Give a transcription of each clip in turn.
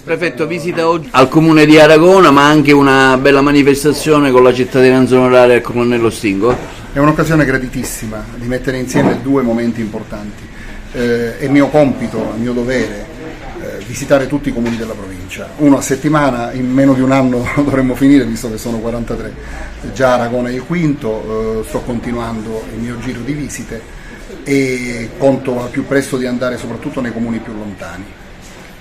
Prefetto, visita oggi al Comune di Aragona, ma anche una bella manifestazione con la cittadinanza onoraria al Colonnello Stingo. È un'occasione graditissima di mettere insieme due momenti importanti. È mio compito, è mio dovere visitare tutti i comuni della provincia. Uno a settimana, in meno di un anno dovremmo finire, visto che sono 43. Già Aragona è il quinto, sto continuando il mio giro di visite e conto al più presto di andare soprattutto nei comuni più lontani.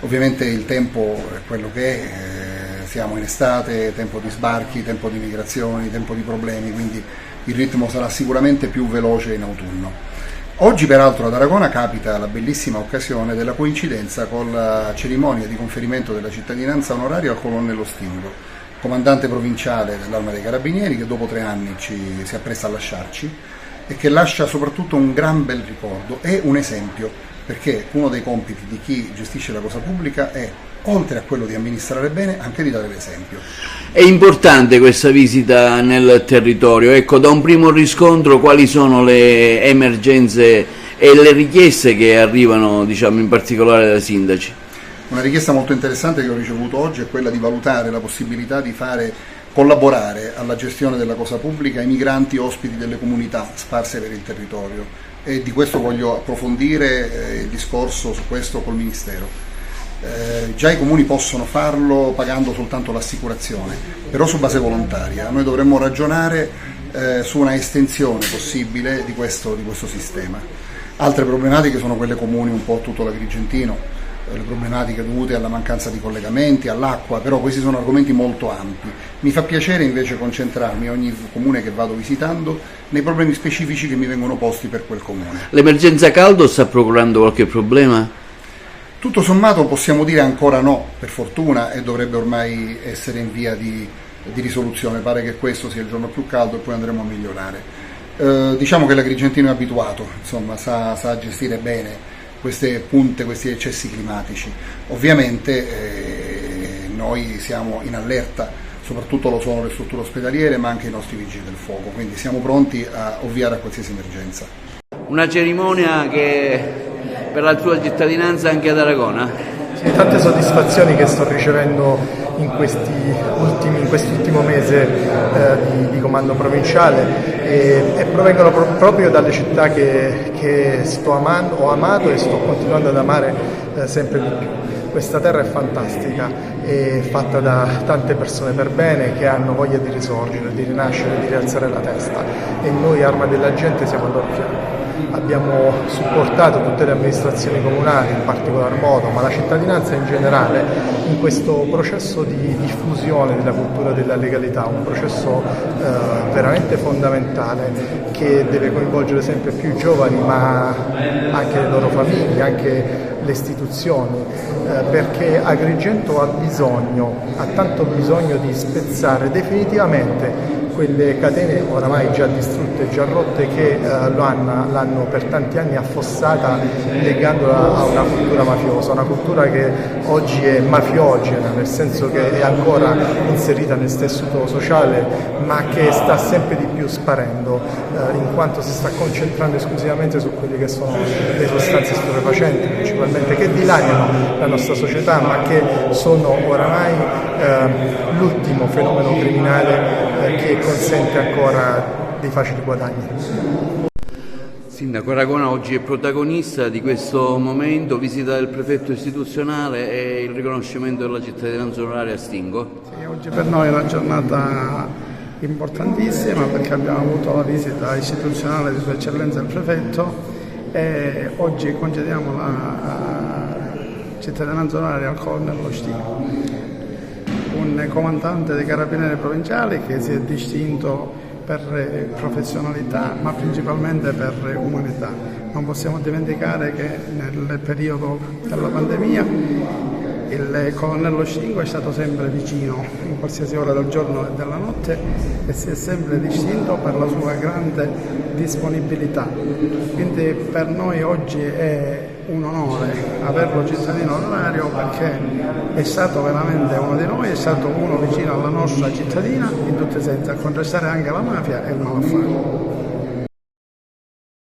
Ovviamente il tempo è quello che è, siamo in estate, tempo di sbarchi, tempo di migrazioni, tempo di problemi, quindi il ritmo sarà sicuramente più veloce in autunno. Oggi peraltro ad Aragona capita la bellissima occasione della coincidenza con la cerimonia di conferimento della cittadinanza onoraria al Colonnello Stingo, comandante provinciale dell'Arma dei Carabinieri, che dopo 3 anni si appresta a lasciarci e che lascia soprattutto un gran bel ricordo e un esempio, perché uno dei compiti di chi gestisce la cosa pubblica è, oltre a quello di amministrare bene, anche di dare l'esempio. È importante questa visita nel territorio, ecco, da un primo riscontro quali sono le emergenze e le richieste che arrivano, diciamo, in particolare dai sindaci? Una richiesta molto interessante che ho ricevuto oggi è quella di valutare la possibilità di collaborare alla gestione della cosa pubblica i migranti ospiti delle comunità sparse per il territorio, e di questo voglio approfondire il discorso su questo col Ministero. Già i comuni possono farlo pagando soltanto l'assicurazione, però su base volontaria. Noi dovremmo ragionare su una estensione possibile di questo sistema. Altre problematiche sono quelle comuni un po' a tutto l'Agrigentino, le problematiche dovute alla mancanza di collegamenti, all'acqua, però questi sono argomenti molto ampi. Mi fa piacere invece concentrarmi ogni comune che vado visitando nei problemi specifici che mi vengono posti per quel comune. L'emergenza caldo sta procurando qualche problema? Tutto sommato possiamo dire ancora no, per fortuna, e dovrebbe ormai essere in via di risoluzione. Pare che questo sia il giorno più caldo e poi andremo a migliorare. Diciamo che l'Agrigentino è abituato, insomma, sa gestire bene queste punte, questi eccessi climatici. Ovviamente noi siamo in allerta, soprattutto lo sono le strutture ospedaliere, ma anche i nostri vigili del fuoco, quindi siamo pronti a ovviare a qualsiasi emergenza. Una cerimonia che per la tua cittadinanza anche ad Aragona? Sì, tante soddisfazioni che sto ricevendo in quest'ultimo mese di comando provinciale e provengono proprio dalle città che ho amato e sto continuando ad amare sempre di più. Questa terra è fantastica, è fatta da tante persone per bene che hanno voglia di risorgere, di rinascere, di rialzare la testa, e noi Arma della Gente siamo al loro fianco. Abbiamo supportato tutte le amministrazioni comunali in particolar modo, ma la cittadinanza in generale, in questo processo di diffusione della cultura della legalità, un processo veramente fondamentale che deve coinvolgere sempre più i giovani, ma anche le loro famiglie, anche le istituzioni, perché Agrigento ha tanto bisogno di spezzare definitivamente quelle catene oramai già distrutte, già rotte, che l'hanno per tanti anni affossata legandola a una cultura mafiosa, una cultura che oggi è mafiogena, nel senso che è ancora inserita nel tessuto sociale, ma che sta sempre di più sparendo, in quanto si sta concentrando esclusivamente su quelle che sono le sostanze stupefacenti, principalmente, che dilaniano la nostra società, ma che sono oramai l'ultimo fenomeno criminale che consente ancora dei facili guadagni. Sindaco, Aragona oggi è protagonista di questo momento, visita del prefetto istituzionale e il riconoscimento della cittadinanza onoraria a Stingo. Sì, oggi per noi è una giornata importantissima perché abbiamo avuto la visita istituzionale di Sua Eccellenza il Prefetto e oggi concediamo la cittadinanza onoraria al Colonnello Stingo, un comandante dei Carabinieri provinciali che si è distinto per professionalità ma principalmente per umanità. Non possiamo dimenticare che nel periodo della pandemia il Colonnello Stingo è stato sempre vicino in qualsiasi ora del giorno e della notte e si è sempre distinto per la sua grande disponibilità. Quindi per noi oggi è un onore averlo cittadino onorario, perché è stato veramente uno di noi, è stato uno vicino alla nostra cittadina in tutti i sensi, a contrastare anche la mafia e il malaffare.